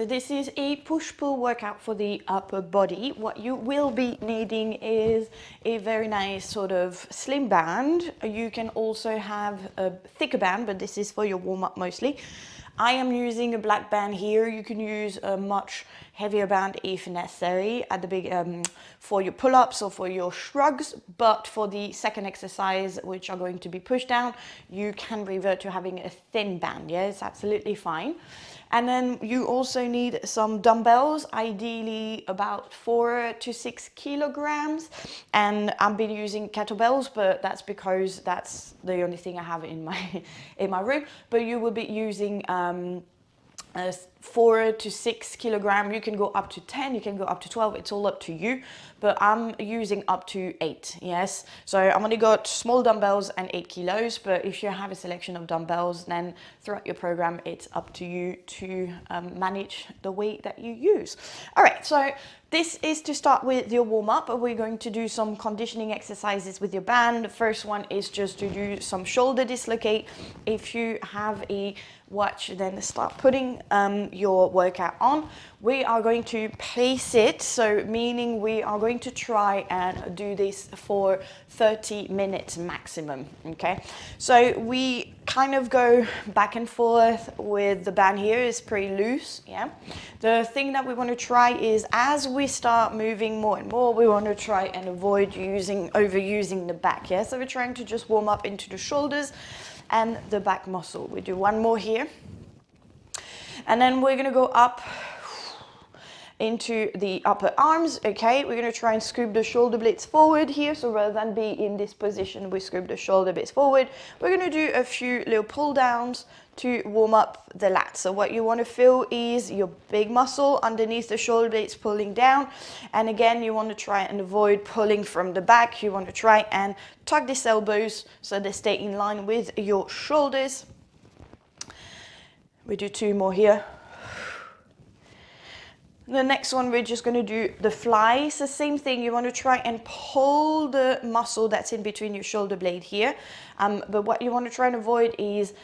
This is a push-pull workout for the upper body. What you will be needing is a very nice sort of slim band. You can also have a thicker band, but this is for your warm-up mostly. I am using a black band here. You can use a much heavier band if necessary at the big for your pull-ups or for your shrugs, but for the second exercise, which are going to be push down, you can revert to having a thin band. Yeah, it's absolutely fine. And then you also need some dumbbells, ideally about 4 to 6 kilograms. And I've been using kettlebells, but that's because that's the only thing I have in my room. But you will be using 4 to 6 kilogram. You can go up to 10, you can go up to 12, it's all up to you, but I'm using up to 8. Yes, so I'm only got small dumbbells and 8 kilos, but if you have a selection of dumbbells, then throughout your program it's up to you to manage the weight that you use. All right, so this is to start with your warm-up. We're going to do some conditioning exercises with your band. The first one is just to do some shoulder dislocate. If you have a watch, then start putting your workout on. We are going to pace it, so meaning we are going to try and do this for 30 minutes maximum, okay? So we kind of go back and forth with the band here. It's pretty loose, yeah? The thing that we want to try is as we start moving more and more, we want to try and avoid overusing the back, yeah? So we're trying to just warm up into the shoulders and the back muscle. We do one more here. And then we're gonna go up into the upper arms, okay? We're gonna try and scoop the shoulder blades forward here. So rather than be in this position, we scoop the shoulder blades forward. We're gonna do a few little pull downs to warm up the lats. So what you wanna feel is your big muscle underneath the shoulder blades pulling down. And again, you wanna try and avoid pulling from the back. You wanna try and tuck these elbows so they stay in line with your shoulders. We do 2 more here. The next one, we're just going to do the flies. The same thing, you want to try and pull the muscle that's in between your shoulder blade here. But what you want to try and avoid is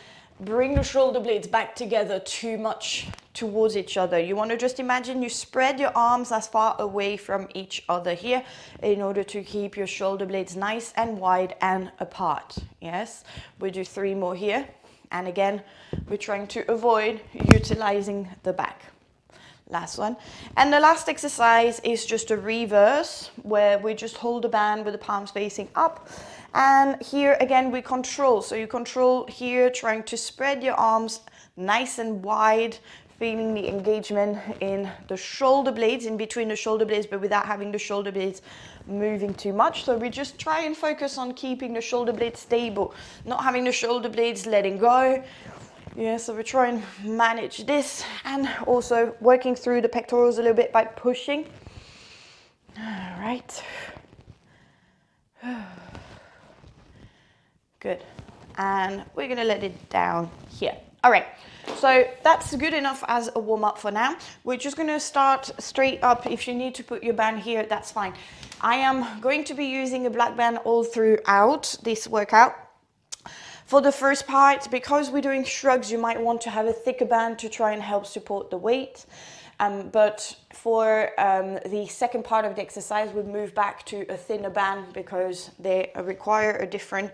bring the shoulder blades back together too much towards each other. You want to just imagine you spread your arms as far away from each other here in order to keep your shoulder blades nice and wide and apart. Yes, we do 3 more here. And again, we're trying to avoid utilizing the back. Last one. And the last exercise is just a reverse, where we just hold the band with the palms facing up. And here again, we control. So you control here, trying to spread your arms nice and wide, feeling the engagement in the shoulder blades, in between the shoulder blades, but without having the shoulder blades moving too much. So we just try and focus on keeping the shoulder blades stable, not having the shoulder blades letting go. Yeah, so we try and manage this, and also working through the pectorals a little bit by pushing. All right. Good. And we're gonna let it down here. All right, so that's good enough as a warm-up for now. We're just gonna start straight up. If you need to put your band here, that's fine. I am going to be using a black band all throughout this workout. For the first part, because we're doing shrugs, you might want to have a thicker band to try and help support the weight. But for the second part of the exercise, we'll move back to a thinner band because they require a different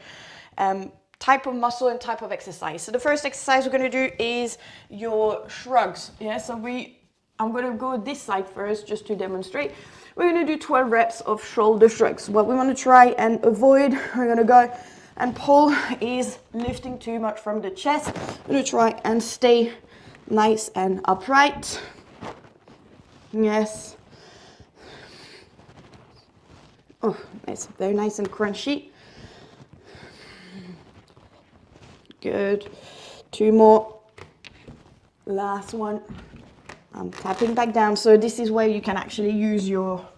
type of muscle and type of exercise. So the first exercise we're going to do is your shrugs. Yeah, so I'm going to go this side first just to demonstrate. We're going to do 12 reps of shoulder shrugs. What we want to try and avoid, we're going to go and pull, is lifting too much from the chest. I'm going to try and stay nice and upright. Yes. Oh, it's very nice and crunchy. Good. 2 more. Last one. I'm tapping back down. So this is where you can actually use your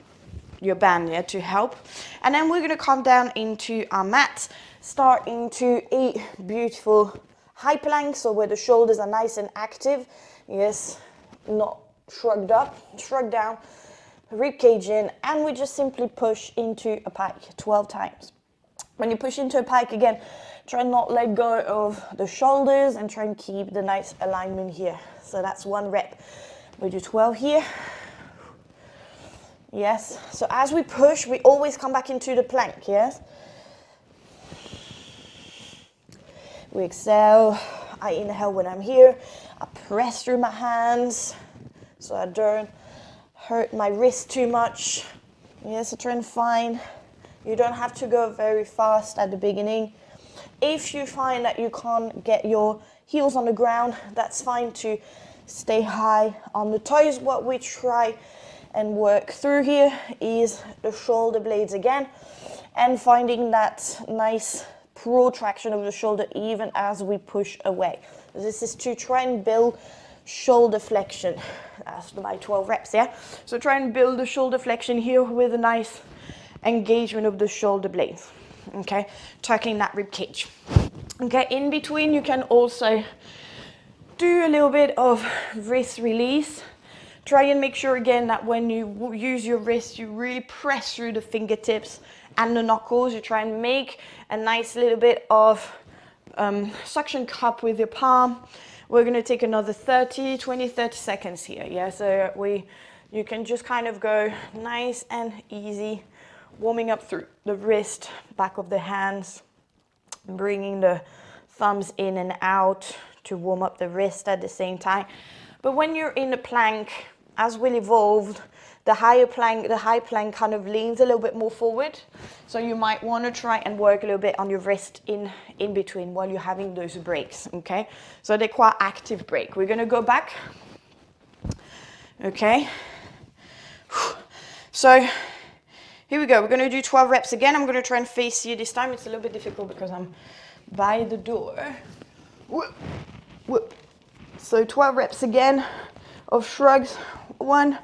band, yeah, to help. And then we're going to come down into our mat, start into a beautiful high plank, so where the shoulders are nice and active. Yes, not shrugged up, shrugged down, rib cage in, and we just simply push into a pike 12 times. When you push into a pike again, try not let go of the shoulders and try and keep the nice alignment here. So that's 1 rep. We do 12 here. Yes, so as we push, we always come back into the plank, yes? We exhale, I inhale when I'm here, I press through my hands so I don't hurt my wrist too much. Yes, I try and find, you don't have to go very fast at the beginning. If you find that you can't get your heels on the ground, that's fine to stay high on the toes. What we try and work through here is the shoulder blades again and finding that nice protraction of the shoulder even as we push away. This is to try and build shoulder flexion. That's my 12 reps, yeah? So try and build the shoulder flexion here with a nice engagement of the shoulder blades, okay? Tucking that rib cage. Okay, in between you can also do a little bit of wrist release. Try and make sure again that when you use your wrist, you really press through the fingertips and the knuckles. You try and make a nice little bit of suction cup with your palm. We're gonna take another 30 seconds here, yeah? So you can just kind of go nice and easy, warming up through the wrist, back of the hands, bringing the thumbs in and out to warm up the wrist at the same time. But when you're in the plank, as we'll evolve, the high plank kind of leans a little bit more forward. So you might want to try and work a little bit on your wrist in between while you're having those breaks, okay? So they're quite active break. We're gonna go back, okay? So here we go. We're gonna do 12 reps again. I'm gonna try and face you this time. It's a little bit difficult because I'm by the door. Whoop, whoop. So 12 reps again of shrugs. 1.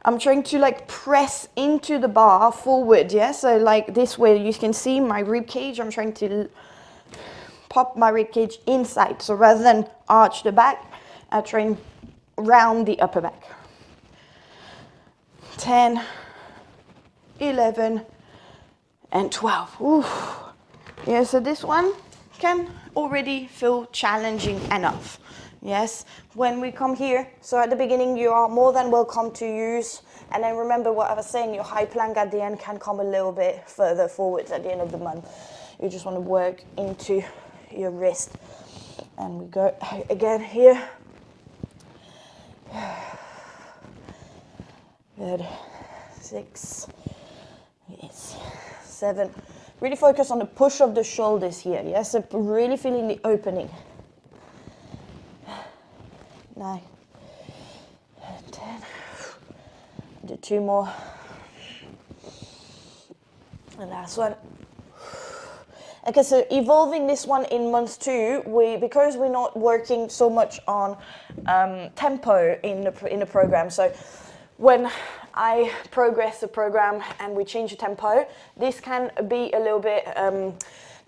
I'm trying to like press into the bar forward, yeah? So like this way you can see my rib cage. I'm trying to pop my rib cage inside. So rather than arch the back, I try and round the upper back. 10, 11, and 12. Ooh. Yeah, so this one can already feel challenging enough. Yes, when we come here, so at the beginning you are more than welcome to use, and then remember what I was saying, your high plank at the end can come a little bit further forwards at the end of the month. You just want to work into your wrist. And we go again here. Good. 6, yes, 7. Really focus on the push of the shoulders here, yes? So really feeling the opening. 9, 10. Do 2 more. The last one. Okay, so evolving this one in month 2, because we're not working so much on tempo in the program. So when I progress the program and we change the tempo, this can be a little bit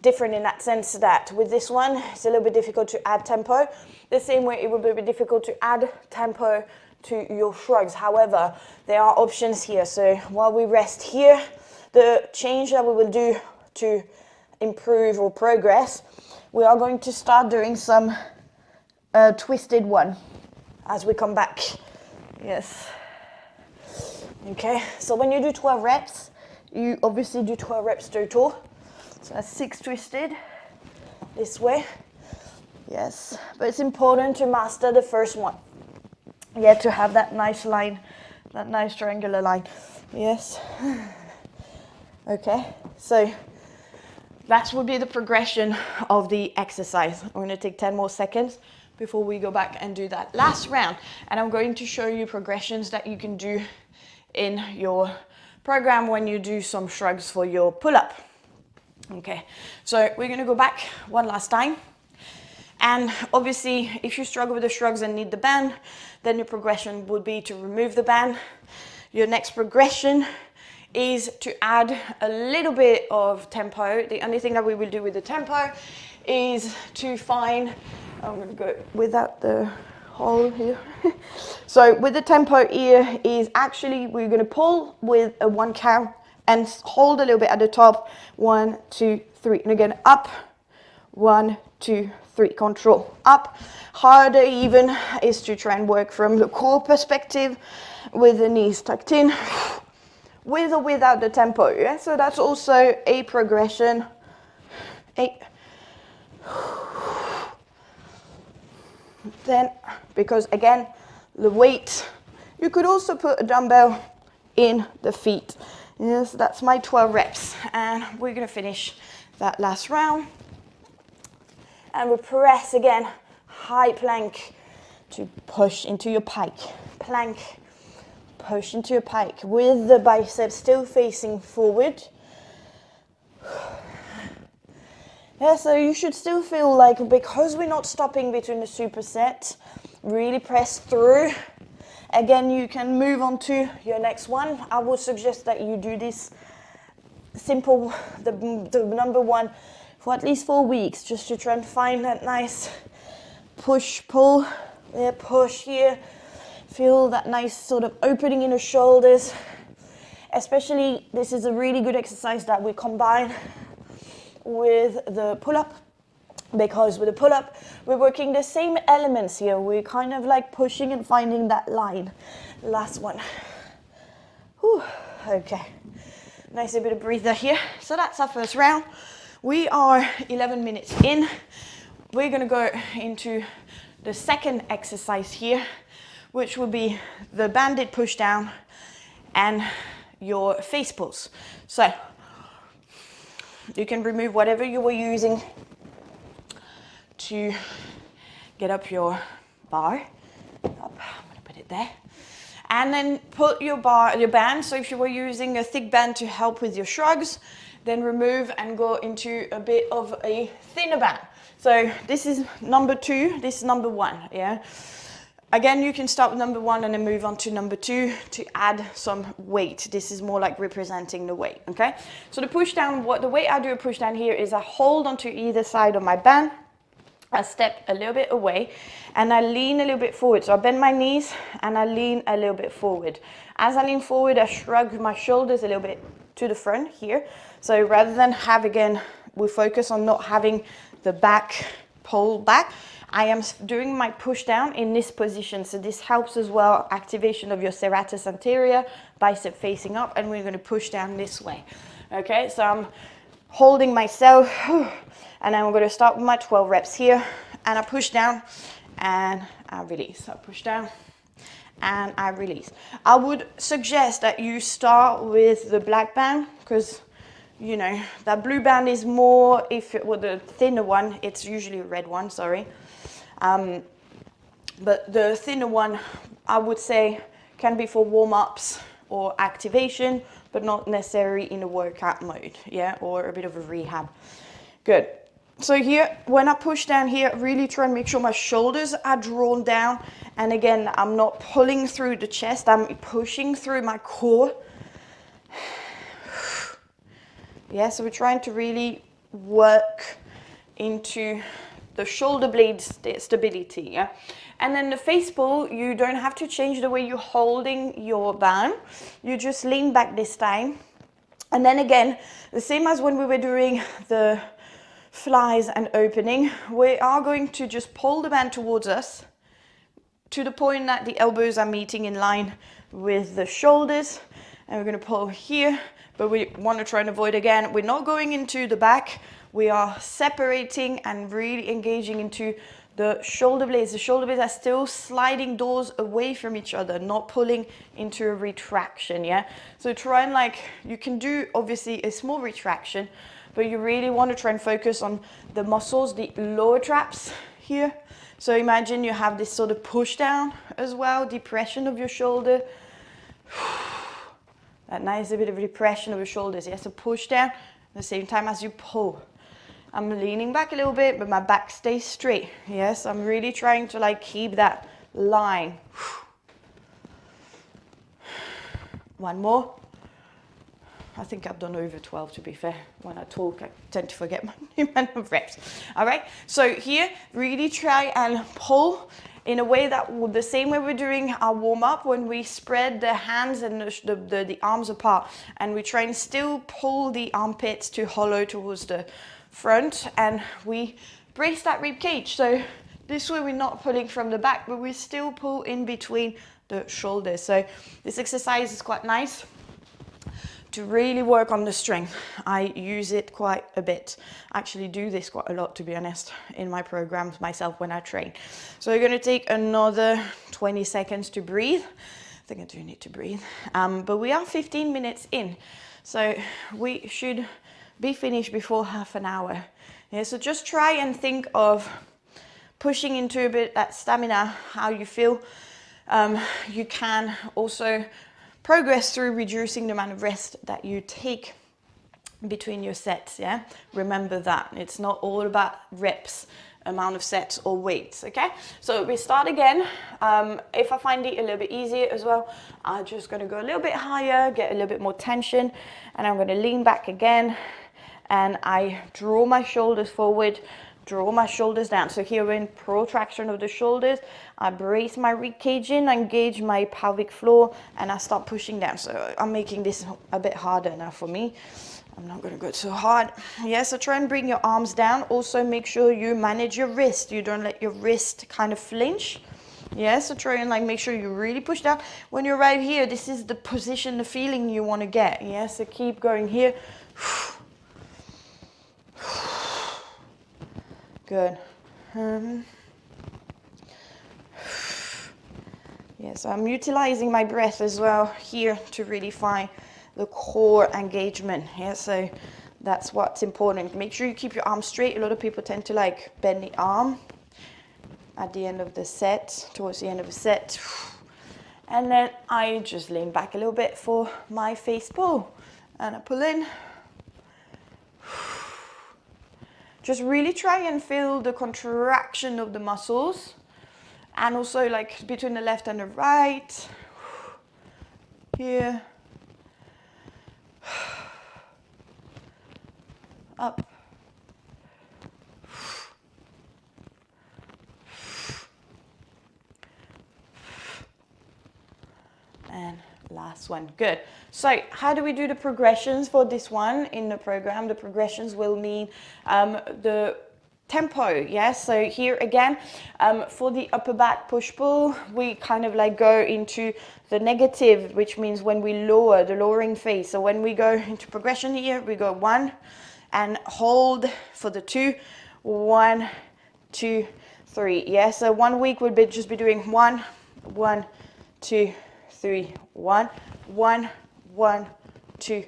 different in that sense that with this one, it's a little bit difficult to add tempo. The same way it would be difficult to add tempo to your shrugs. However, there are options here. So while we rest here, the change that we will do to improve or progress, we are going to start doing some twisted one as we come back. Yes. Okay, so when you do 12 reps, you obviously do 12 reps total. So that's 6 twisted this way. Yes, but it's important to master the first one. Yeah, to have that nice line, that nice triangular line. Yes. Okay, so that would be the progression of the exercise. I'm going to take 10 more seconds before we go back and do that last round. And I'm going to show you progressions that you can do in your program when you do some shrugs for your pull-up. Okay, so we're going to go back one last time. And obviously, if you struggle with the shrugs and need the band, then your progression would be to remove the band. Your next progression is to add a little bit of tempo. The only thing that we will do with the tempo is to find, I'm going to go without the hole here. So with the tempo here is actually we're going to pull with a 1 count and hold a little bit at the top. 1, 2, 3, and again up. 1, 2, 3, control, up. Harder even is to try and work from the core perspective with the knees tucked in, with or without the tempo, yeah? So that's also a progression. 8. Then, because again, the weight, you could also put a dumbbell in the feet. Yes, that's my 12 reps. And we're gonna finish that last round. And we press again, high plank to push into your pike. Plank, push into your pike with the biceps still facing forward. Yeah, so you should still feel like, because we're not stopping between the superset, really press through. Again, you can move on to your next one. I would suggest that you do this simple, the number one, for at least 4 weeks, just to try and find that nice push, pull. Yeah, push here. Feel that nice sort of opening in the shoulders. Especially, this is a really good exercise that we combine with the pull-up, because with the pull-up, we're working the same elements here. We're kind of like pushing and finding that line. Last one. Whew. Okay. Nice a bit of breather here. So that's our first round. We are 11 minutes in. We're gonna go into the second exercise here, which will be the banded push down and your face pulls. So you can remove whatever you were using to get up your bar. Up, I'm gonna put it there. And then put your band, so if you were using a thick band to help with your shrugs, then remove and go into a bit of a thinner band. So this is number 2, this is number 1, yeah? Again, you can start with number 1 and then move on to number 2 to add some weight. This is more like representing the weight, okay? So the push down, the way I do a push down here is I hold onto either side of my band, I step a little bit away, and I lean a little bit forward. So I bend my knees and I lean a little bit forward. As I lean forward, I shrug my shoulders a little bit to the front here. So rather than have, again, we focus on not having the back pull back, I am doing my push down in this position. So this helps as well, activation of your serratus anterior, bicep facing up, and we're going to push down this way. Okay, so I'm holding myself, and then we're going to start with my 12 reps here, and I push down and I release. So I push down and I release. I would suggest that you start with the black band, because you know that blue band is more, if it were the thinner one, it's usually a red one, sorry. But the thinner one, I would say, can be for warm-ups or activation, but not necessarily in a workout mode, yeah, or a bit of a rehab. Good. So here, when I push down here, really try and make sure my shoulders are drawn down. And again, I'm not pulling through the chest, I'm pushing through my core. Yeah, so we're trying to really work into the shoulder blade stability, yeah? And then the face pull, you don't have to change the way you're holding your band. You just lean back this time. And then again, the same as when we were doing the flies and opening, we are going to just pull the band towards us to the point that the elbows are meeting in line with the shoulders. And we're going to pull here, but we want to try and avoid, again, we're not going into the back. We are separating and really engaging into the shoulder blades. The shoulder blades are still sliding doors away from each other, not pulling into a retraction, yeah? So try and, like, you can do obviously a small retraction, but you really want to try and focus on the muscles, the lower traps here. So imagine you have this sort of push down as well, depression of your shoulder. That nice bit of depression of your shoulders, yes? So push down at the same time as you pull. I'm leaning back a little bit, but my back stays straight. Yes, I'm really trying to like keep that line. One more. I think I've done over 12, to be fair. When I talk, I tend to forget my amount of reps. All right, so here, really try and pull in a way that the same way we're doing our warm-up, when we spread the hands and the arms apart, and we try and still pull the armpits to hollow towards the front, and we brace that rib cage. So this way we're not pulling from the back, but we still pull in between the shoulders. So this exercise is quite nice to really work on the strength. I use it quite a bit. I actually do this quite a lot, to be honest, in my programs myself when I train. So we're gonna take another 20 seconds to breathe. I think I do need to breathe. But we are 15 minutes in, so we should be finished before half an hour. Yeah, so just try and think of pushing into a bit that stamina, how you feel. You can also progress through reducing the amount of rest that you take between your sets, yeah? Remember that. It's not all about reps, amount of sets or weights, okay? So we start again. If I find it a little bit easier as well, I'm just gonna go a little bit higher, get a little bit more tension, and I'm gonna lean back again, and I draw my shoulders forward, draw my shoulders down. So here we're in protraction of the shoulders. I brace my rib cage in, engage my pelvic floor, and I start pushing down. So I'm making this a bit harder now for me. I'm not gonna go too hard. Yeah, so try and bring your arms down. Also make sure you manage your wrist. You don't let your wrist kind of flinch. Yeah, so try and like make sure you really push down. When you're right here, this is the position, the feeling you wanna get. Yeah, so keep going here. Good. Yeah, so I'm utilizing my breath as well here to really find the core engagement. Yeah, so that's what's important. Make sure you keep your arms straight. A lot of people tend to like bend the arm at the end of the set, towards the end of the set. And then I just lean back a little bit for my face pull. And I pull in. Just really try and feel the contraction of the muscles, and also like between the left and the right. Here. Up. And last one. Good. So how do we do the progressions for this one in the program? The progressions will mean the tempo. Yes, so here again, for the upper back push pull, we kind of like go into the negative, which means when we lower, the lowering phase. So when we go into progression here, we go 1 and hold for the 2, 1, 2, 3. Yeah, so 1 week would be just be doing 1, 1, 2, 3, 1, 1, 1, 2,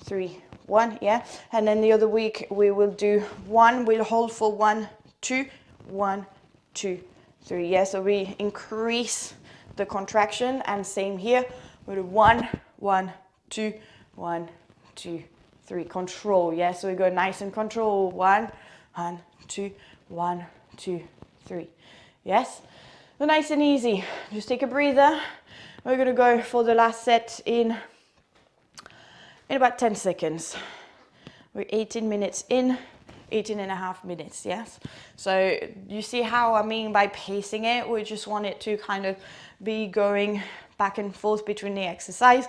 3, 1, yeah. And then the other week we will do 1, we'll hold for 1, 2, 1, 2, 3, yeah. So we increase the contraction, and same here. We'll do 1, 1, 2, 1, 2, 3. Control, yeah. So we go nice and control. 1, 1, 2, 1, 2, 3. Yes. So nice and easy. Just take a breather. We're gonna go for the last set in about 10 seconds. We're 18 minutes in, 18 and a half minutes, yes? So you see how I mean by pacing it? We just want it to kind of be going back and forth between the exercise.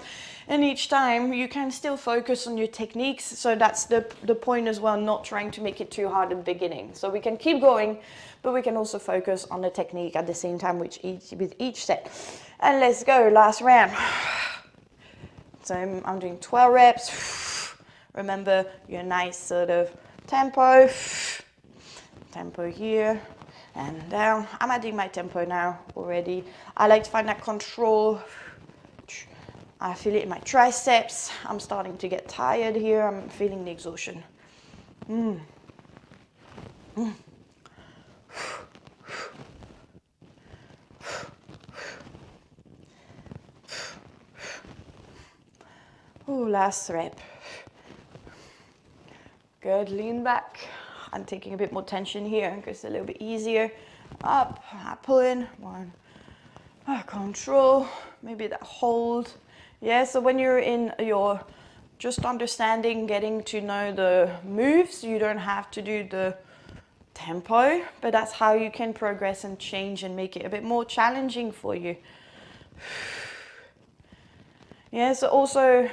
And each time you can still focus on your techniques. So that's the point as well, not trying to make it too hard at the beginning. So we can keep going, but we can also focus on the technique at the same time with each set. And let's go, last round. So I'm doing 12 reps. Remember your nice sort of tempo. Tempo here and down. I'm adding my tempo now already. I like to find that control. I feel it in my triceps. I'm starting to get tired here. I'm feeling the exhaustion. Ooh, last rep. Good, lean back. I'm taking a bit more tension here because it's a little bit easier. Up, I pull in, 1, control, maybe that hold. Yeah, so when you're in your just understanding, getting to know the moves, you don't have to do the tempo, but that's how you can progress and change and make it a bit more challenging for you. Yeah, so also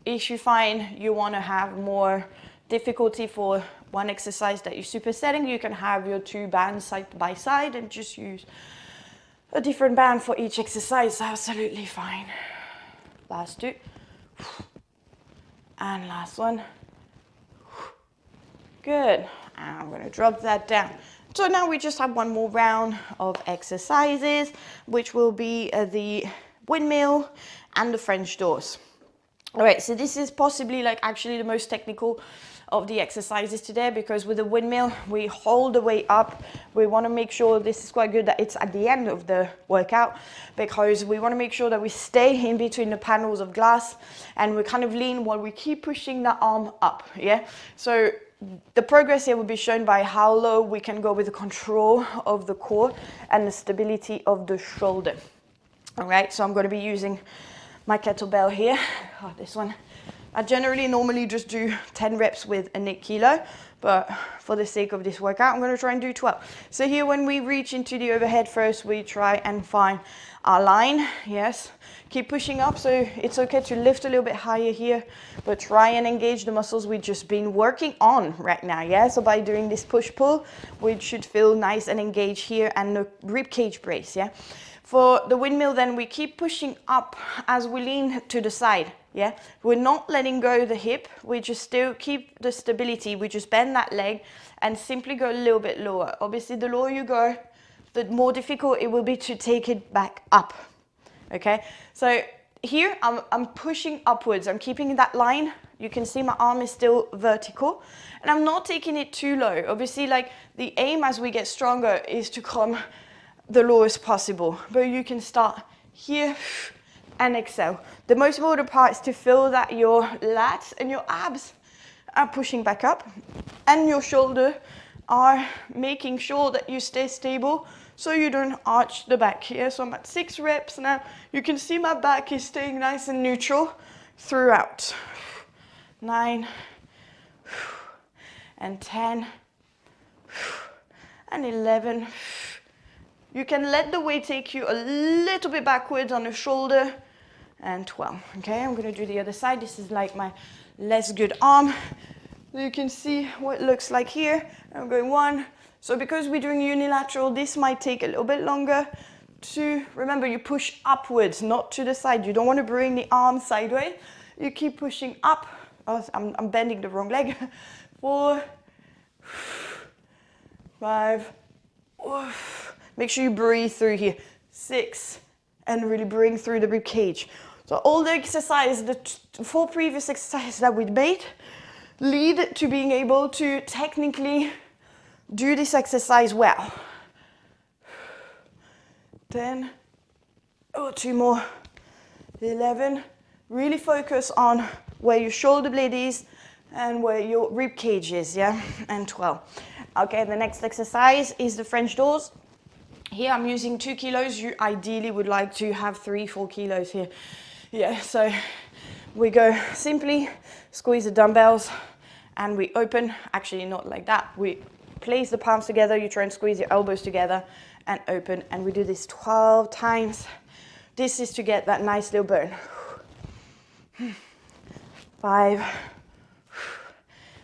if you find you want to have more difficulty for one exercise that you're supersetting, you can have your 2 bands side by side and just use a different band for each exercise. Absolutely fine. Last 2. And last one. Good. And I'm going to drop that down. So now we just have one more round of exercises, which will be the windmill and the French doors. All right, so this is possibly like actually the most technical of the exercises today, because with the windmill, we hold the weight up. We want to make sure, this is quite good that it's at the end of the workout, because we want to make sure that we stay in between the panels of glass and we kind of lean while we keep pushing the arm up, yeah? So the progress here will be shown by how low we can go with the control of the core and the stability of the shoulder. All right, so I'm going to be using my kettlebell here. Oh, this one. I generally normally just do 10 reps with an 8 kilo, but for the sake of this workout, I'm going to try and do 12. So here, when we reach into the overhead first, we try and find our line. Yes, keep pushing up. So it's okay to lift a little bit higher here, but try and engage the muscles we've just been working on right now. Yeah, so by doing this push-pull, we should feel nice and engaged here, and the rib cage brace. Yeah. For the windmill, then we keep pushing up as we lean to the side. Yeah, we're not letting go the hip. We just still keep the stability. We just bend that leg and simply go a little bit lower. Obviously, the lower you go, the more difficult it will be to take it back up. Okay, so here I'm pushing upwards. I'm keeping that line. You can see my arm is still vertical, and I'm not taking it too low. Obviously, like the aim as we get stronger is to come the lowest possible, but you can start here and exhale. The most important part is to feel that your lats and your abs are pushing back up and your shoulder are making sure that you stay stable so you don't arch the back here. So I'm at 6 reps now. You can see my back is staying nice and neutral throughout. 9 and 10 and 11. You can let the weight take you a little bit backwards on the shoulder, and 12. Okay, I'm going to do the other side. This is like my less good arm. You can see what it looks like here. I'm going 1. So because we're doing unilateral, this might take a little bit longer. 2, remember you push upwards, not to the side. You don't want to bring the arm sideways. You keep pushing up. Oh, I'm bending the wrong leg. 4, 5, make sure you breathe through here. 6, and really bring through the rib cage. So all the exercises, the 4 previous exercises that we made, lead to being able to technically do this exercise well. 10, 2 more. 11, really focus on where your shoulder blade is and where your rib cage is, yeah? And 12. Okay, the next exercise is the French doors. Here I'm using 2 kilos. You ideally would like to have 3-4 kilos here. Yeah, so we go simply squeeze the dumbbells and we open. Actually, not like that. We place the palms together. You try and squeeze your elbows together and open. And we do this 12 times. This is to get that nice little burn. 5,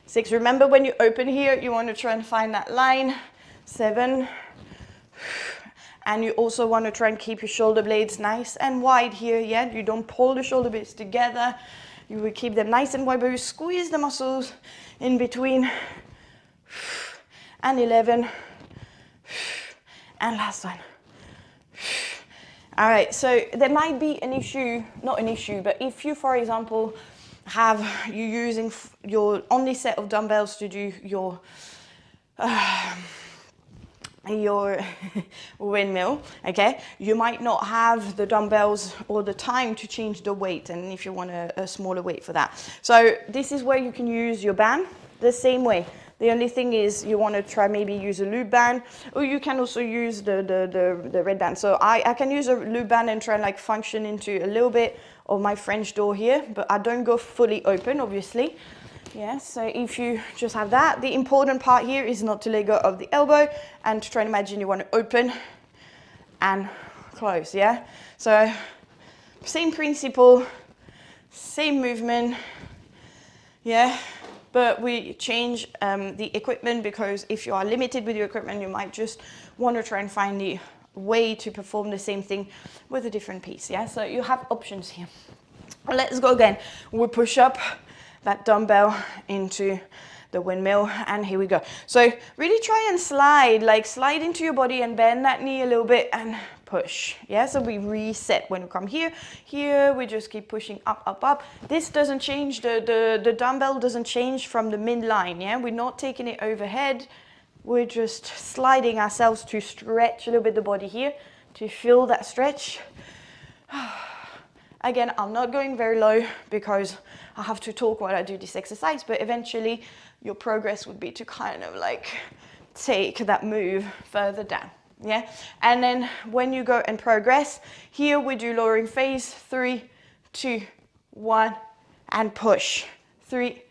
6. Remember, when you open here, you want to try and find that line. 7. And you also want to try and keep your shoulder blades nice and wide here, yeah? You don't pull the shoulder blades together. You will keep them nice and wide, but you squeeze the muscles in between. And 11. And last one. All right, so there might be an issue, not an issue, but if you, for example, you're using your only set of dumbbells to do your windmill, okay, you might not have the dumbbells or the time to change the weight, and if you want a smaller weight for that. So this is where you can use your band the same way. The only thing is you want to try maybe use a loop band, or you can also use the red band. So I can use a loop band and try and like function into a little bit of my French door here, but I don't go fully open, obviously. Yeah, so if you just have that, the important part here is not to let go of the elbow and to try and imagine you want to open and close, yeah? So same principle, same movement, yeah? but we change the equipment because if you are limited with your equipment, you might just want to try and find the way to perform the same thing with a different piece. Yeah, so you have options here. Let's go again. We push up that dumbbell into the windmill, and here we go. So really try and slide, like slide into your body and bend that knee a little bit and push. Yeah, so we reset when we come here. Here we just keep pushing up, up, up. This doesn't change, the dumbbell doesn't change from the midline. Yeah, we're not taking it overhead. We're just sliding ourselves to stretch a little bit the body here, to feel that stretch. Again, I'm not going very low because I have to talk while I do this exercise, but eventually your progress would be to kind of like take that move further down. Yeah, and then when you go and progress, here we do lowering phase, 3, 2, 1, and push. 3,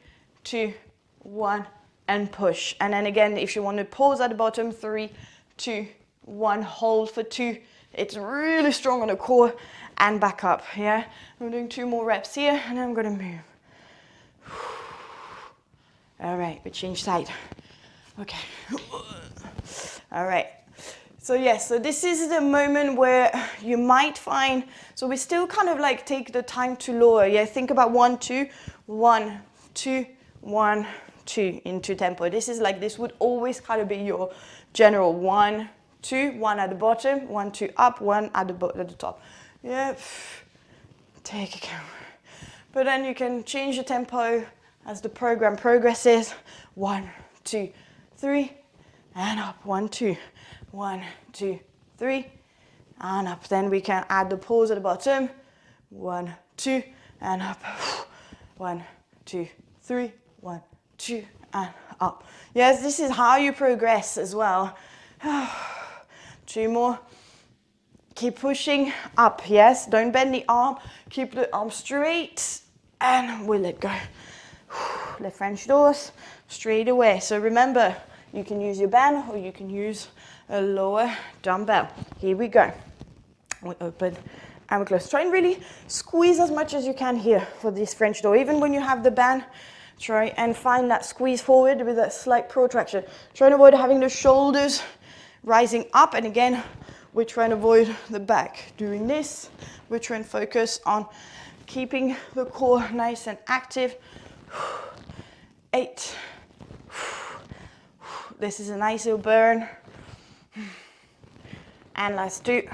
2, 1, and push. And then again, if you want to pause at the bottom, 3, 2, 1, hold for 2. It's really strong on the core, and back up. Yeah, I'm doing 2 more reps here, and I'm gonna move. All right, we change side. Okay. All right. So yes, so this is the moment where you might find, so we still kind of like take the time to lower. Yeah, think about 1, 2, 1, 2, 1, 2 into tempo. This is like, this would always kind of be your general 1, 2, 1 at the bottom, 1, 2 up, 1 at the top. Yeah, take a count. But then you can change the tempo as the program progresses. 1, 2, 3, and up. 1, 2, 1, 2, 3, and up. Then we can add the pause at the bottom. 1, 2, and up. 1, 2, 3, 1, 2, and up. Yes, this is how you progress as well. 2 more. Keep pushing up, yes. Don't bend the arm. Keep the arm straight, and we'll let go. Left French doors, straight away. So remember, you can use your band or you can use a lower dumbbell. Here we go. We open and we close. Try and really squeeze as much as you can here for this French door. Even when you have the band, try and find that squeeze forward with that slight protraction. Try and avoid having the shoulders rising up, and again, we're trying to avoid the back. Doing this, we're trying to focus on keeping the core nice and active. 8. This is a nice little burn. And last 2.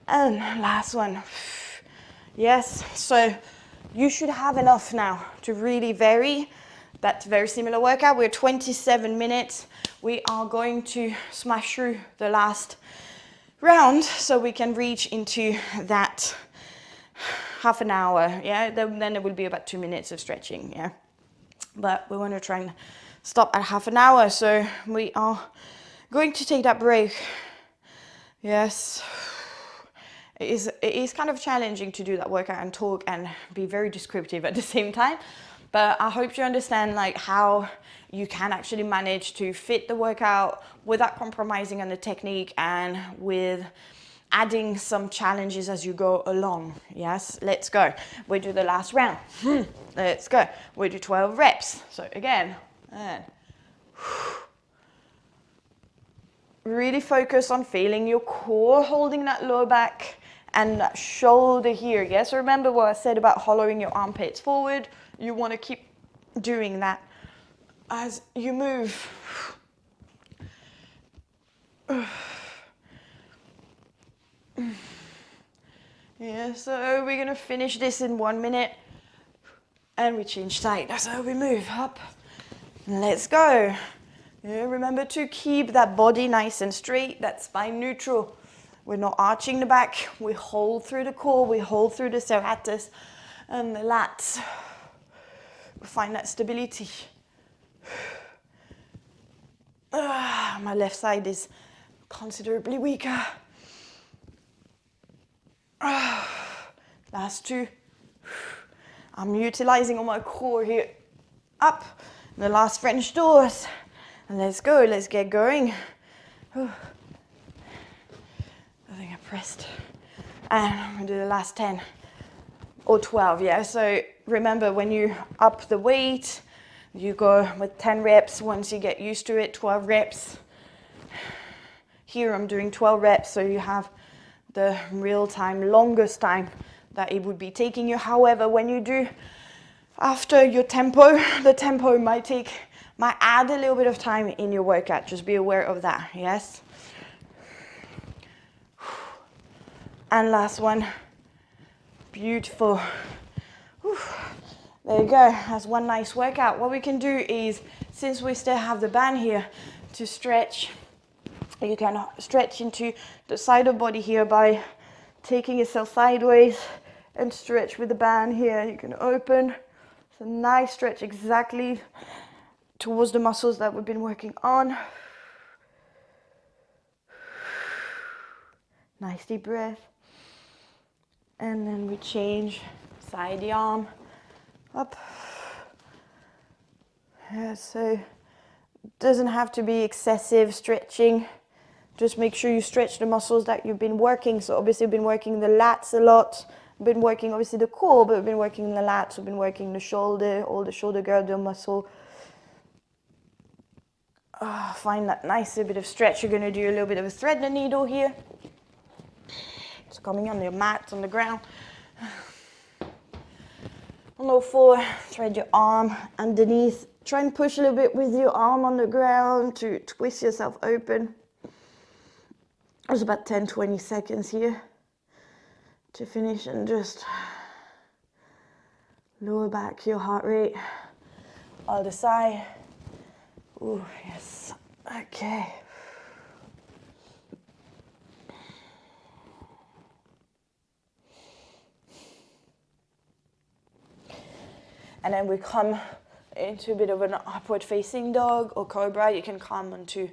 And last one. Yes, so you should have enough now to really vary. That's very similar workout. We're 27 minutes. We are going to smash through the last round so we can reach into that half an hour. Yeah, then there will be about 2 minutes of stretching. Yeah, but we want to try and stop at half an hour. So we are going to take that break. Yes, it is kind of challenging to do that workout and talk and be very descriptive at the same time. But I hope you understand like how you can actually manage to fit the workout without compromising on the technique and with adding some challenges as you go along. Yes, let's go. We do the last round. Let's go. We do 12 reps. So again, and really focus on feeling your core, holding that lower back and that shoulder here. Yes, remember what I said about hollowing your armpits forward. You want to keep doing that as you move. Yeah, so we're gonna finish this in 1 minute and we change side. So we move up. Let's go. Yeah, remember to keep that body nice and straight, that spine neutral. We're not arching the back. We hold through the core, we hold through the serratus and the lats. We find that stability. My left side is considerably weaker. Last 2. I'm utilizing on my core here. Up. The last French doors. And let's go. Let's get going. I think I pressed. And I'm going to do the last 10 or 12. Yeah. So remember, when you up the weight, You go with 10 reps. Once you get used to it, 12 reps. Here I'm doing 12 reps, so you have the real time, longest time that it would be taking you. However, when you do after your tempo, the tempo might add a little bit of time in your workout. Just be aware of that, yes? And last one. Beautiful. There you go. That's one nice workout. What we can do is, since we still have the band here to stretch, you can stretch into the side of body here by taking yourself sideways and stretch with the band here. You can open. It's a nice stretch exactly towards the muscles that we've been working on. Nice deep breath. And then we change, side the arm, up. Yeah, so it doesn't have to be excessive stretching. Just make sure you stretch the muscles that you've been working. So obviously we've been working the lats a lot. We've been working obviously the core, but we've been working the lats. We've been working the shoulder, all the shoulder girdle muscle. Find that nice bit of stretch. You're going to do a little bit of a thread the needle here. It's coming on your mat, on the ground. On all four, thread your arm underneath. Try and push a little bit with your arm on the ground to twist yourself open. There's about 10-20 seconds here to finish, and just lower back your heart rate. Other side. Ooh, yes. Okay. And then we come into a bit of an upward facing dog or cobra. You can come onto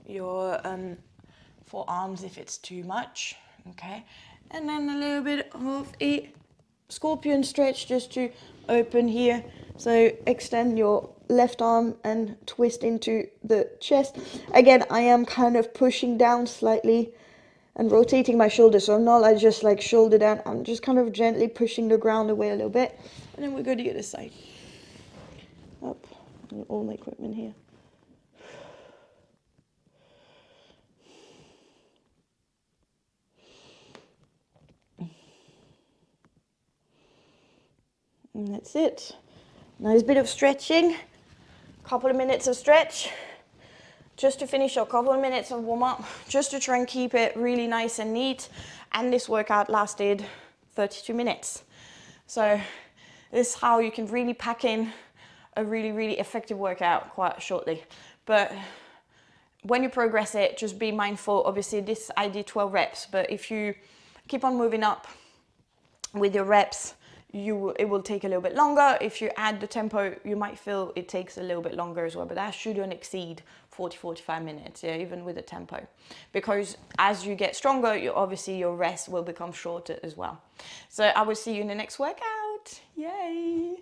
your forearms if it's too much, okay? And then a little bit of a scorpion stretch just to open here. So extend your left arm and twist into the chest. Again, I am kind of pushing down slightly and rotating my shoulders, so I'm not like just like shoulder down. I'm just kind of gently pushing the ground away a little bit. And then we go to the other side. Up, and all my equipment here. And that's it. Nice bit of stretching. Couple of minutes of stretch. Just to finish, a couple of minutes of warm up, just to try and keep it really nice and neat. And this workout lasted 32 minutes. So this is how you can really pack in a really, really effective workout quite shortly. But when you progress it, just be mindful. Obviously this, I did 12 reps, but if you keep on moving up with your reps, it will take a little bit longer. If you add the tempo, you might feel it takes a little bit longer as well, but that shouldn't exceed 40-45 minutes, yeah, even with the tempo. Because as you get stronger, obviously your rest will become shorter as well. So I will see you in the next workout. Yay!